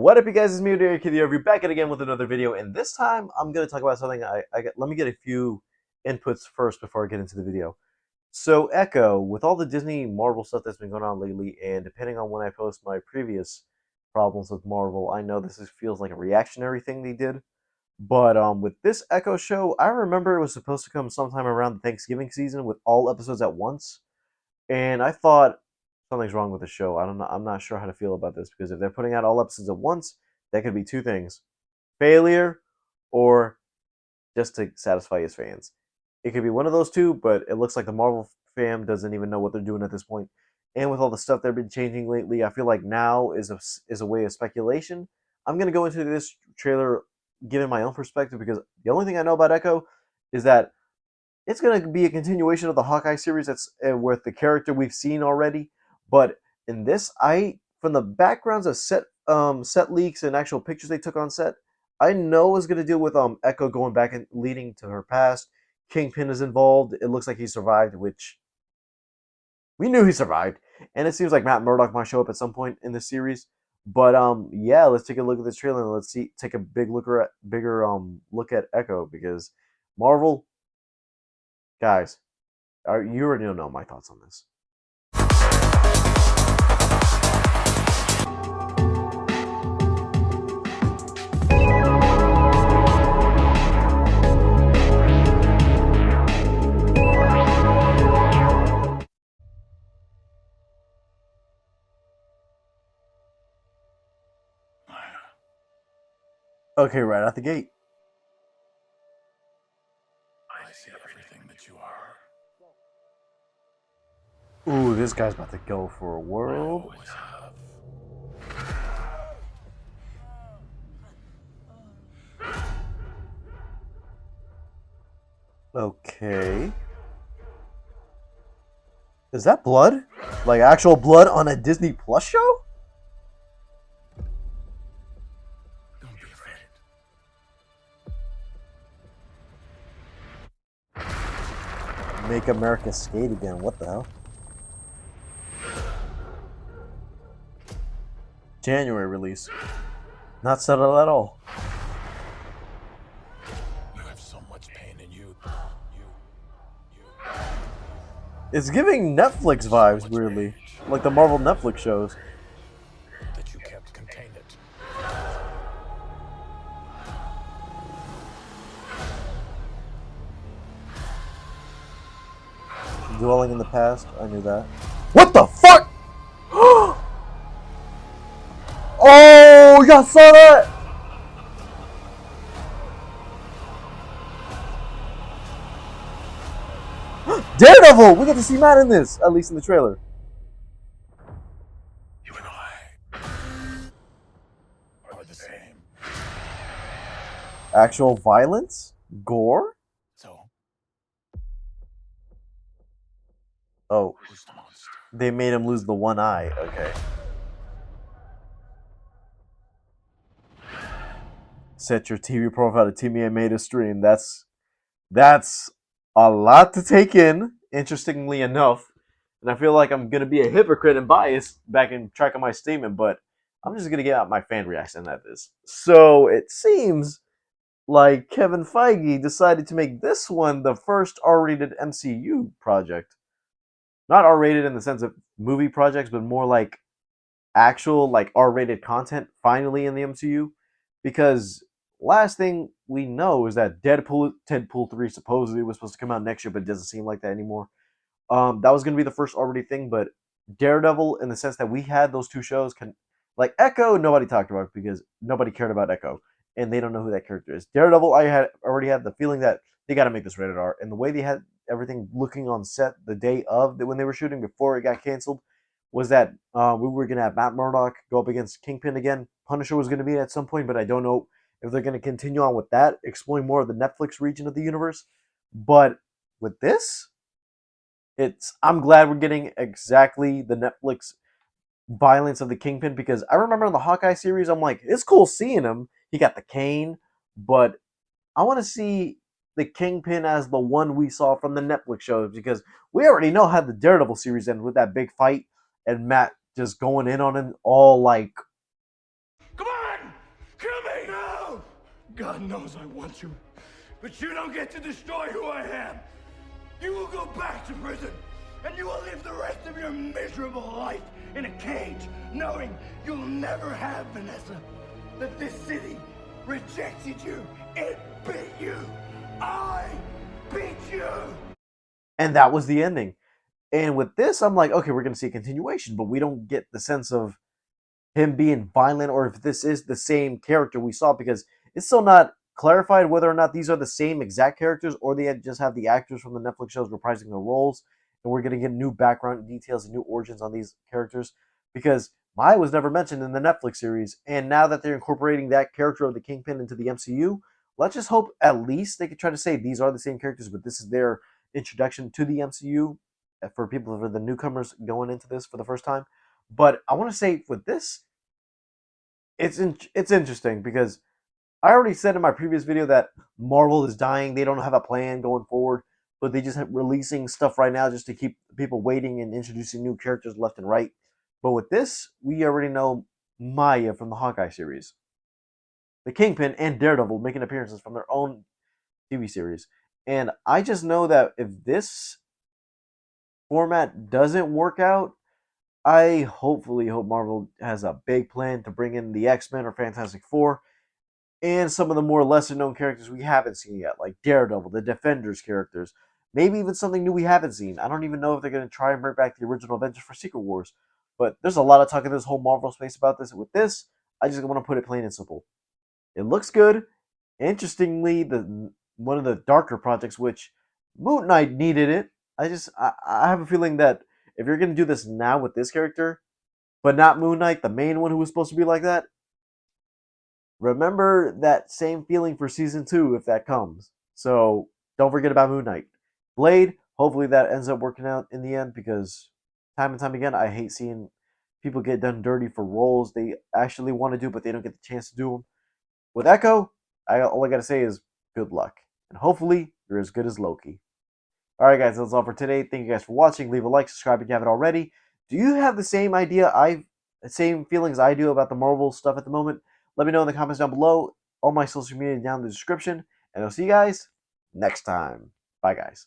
What up, you guys? It's me, Derek Kid Review, back at again with another video, and this time I'm going to talk about something let me get a few inputs first before I get into the video. So, Echo, with all the Disney Marvel stuff that's been going on lately, and depending on when I post my previous problems with Marvel, I know feels like a reactionary thing they did. But with this Echo show, I remember it was supposed to come sometime around the Thanksgiving season with all episodes at once. And I thought something's wrong with the show. I don't know. I'm not sure how to feel about this because if they're putting out all episodes at once, that could be two things: failure or just to satisfy his fans. It could be one of those two, but it looks like the Marvel fam doesn't even know what they're doing at this point. And with all the stuff they've been changing lately, I feel like now is a way of speculation. I'm gonna go into this trailer giving my own perspective because the only thing I know about Echo is that it's going to be a continuation of the Hawkeye series that's with the character we've seen already. But in this, from the backgrounds of set leaks and actual pictures they took on set, I know it's going to deal with Echo going back and leading to her past. Kingpin is involved. It looks like he survived, which we knew he survived, and it seems like Matt Murdock might show up at some point in this series. But yeah, let's take a look at this trailer and let's take a bigger look at Echo because Marvel, guys, you already know my thoughts on this. Okay, right out the gate. I see everything that you are. Ooh, this guy's about to go for a world. I always have. Okay. Is that blood? Like actual blood on a Disney Plus show? Don't be afraid. Make America skate again. What the hell? January release. Not settled at all. You have so much pain in you. It's giving Netflix vibes, weirdly. Like the Marvel Netflix shows. That you can't contain it. Dwelling in the past. I knew that. What the fuck? Oh, y'all saw that? Daredevil! We get to see Matt in this, at least in the trailer. You and I are the same. Actual violence? Gore? So, Oh, who's the monster? they made him lose the one eye. Okay. Set your TV profile to TV made a stream. That's a lot to take in, interestingly enough. And I feel like I'm gonna be a hypocrite and biased back in track of my statement, but I'm just gonna get out my fan reaction at this. So it seems like Kevin Feige decided to make this one the first R-rated MCU project. Not R-rated in the sense of movie projects, but more like actual like R-rated content finally in the MCU. Because last thing we know is that Deadpool 3 supposedly was supposed to come out next year, but it doesn't seem like that anymore. That was going to be the first R-rated thing, but Daredevil, in the sense that we had those two shows, like Echo, nobody talked about because nobody cared about Echo, and they don't know who that character is. Daredevil, I already had the feeling that they got to make this rated R, and the way they had everything looking on set the day of when they were shooting before it got canceled was that we were going to have Matt Murdock go up against Kingpin again. Punisher was going to be at some point, but I don't know if they're going to continue on with that, exploring more of the Netflix region of the universe. But with this, I'm glad we're getting exactly the Netflix violence of the Kingpin because I remember in the Hawkeye series, I'm like, it's cool seeing him. He got the cane, but I want to see the Kingpin as the one we saw from the Netflix shows because we already know how the Daredevil series ends with that big fight and Matt just going in on him all like, Come on! me! No! God knows I want you, but you don't get to destroy who I am. You will go back to prison, and you will live the rest of your miserable life in a cage, knowing you'll never have Vanessa. That this city rejected you. It beat you. I beat you. And that was the ending. And with this, I'm like, okay, we're going to see a continuation, but we don't get the sense of him being violent or if this is the same character we saw, because it's still not clarified whether or not these are the same exact characters or they just have the actors from the Netflix shows reprising their roles, and we're going to get new background details and new origins on these characters, because Maya was never mentioned in the Netflix series, and now that they're incorporating that character of the Kingpin into the MCU, let's just hope at least they could try to say these are the same characters, but this is their introduction to the MCU for people, for the newcomers going into this for the first time. But I want to say with this, it's interesting because I already said in my previous video that Marvel is dying. They don't have a plan going forward, but they just have releasing stuff right now just to keep people waiting and introducing new characters left and right. But with this, we already know Maya from the Hawkeye series, the Kingpin, and Daredevil making appearances from their own TV series. And I just know that if this format doesn't work out, I hopefully hope Marvel has a big plan to bring in the X-Men or Fantastic Four and some of the more lesser known characters we haven't seen yet, like Daredevil, the Defenders characters, maybe even something new we haven't seen. I don't even know if they're going to try and bring back the original Avengers for Secret Wars, but there's a lot of talk in this whole Marvel space about this. With this, I just want to put it plain and simple. It looks good. Interestingly, the one of the darker projects, which Moon Knight needed it. I have a feeling that if you're going to do this now with this character, but not Moon Knight, the main one who was supposed to be like that, remember that same feeling for season 2 if that comes. So don't forget about Moon Knight. Blade, hopefully that ends up working out in the end, because time and time again, I hate seeing people get done dirty for roles they actually want to do, but they don't get the chance to do them. With Echo, all I got to say is good luck. And hopefully you're as good as Loki. Alright guys, that's all for today. Thank you guys for watching. Leave a like, subscribe if you haven't already. Do you have the same same feelings I do about the Marvel stuff at the moment? Let me know in the comments down below. All my social media down in the description. And I'll see you guys next time. Bye guys.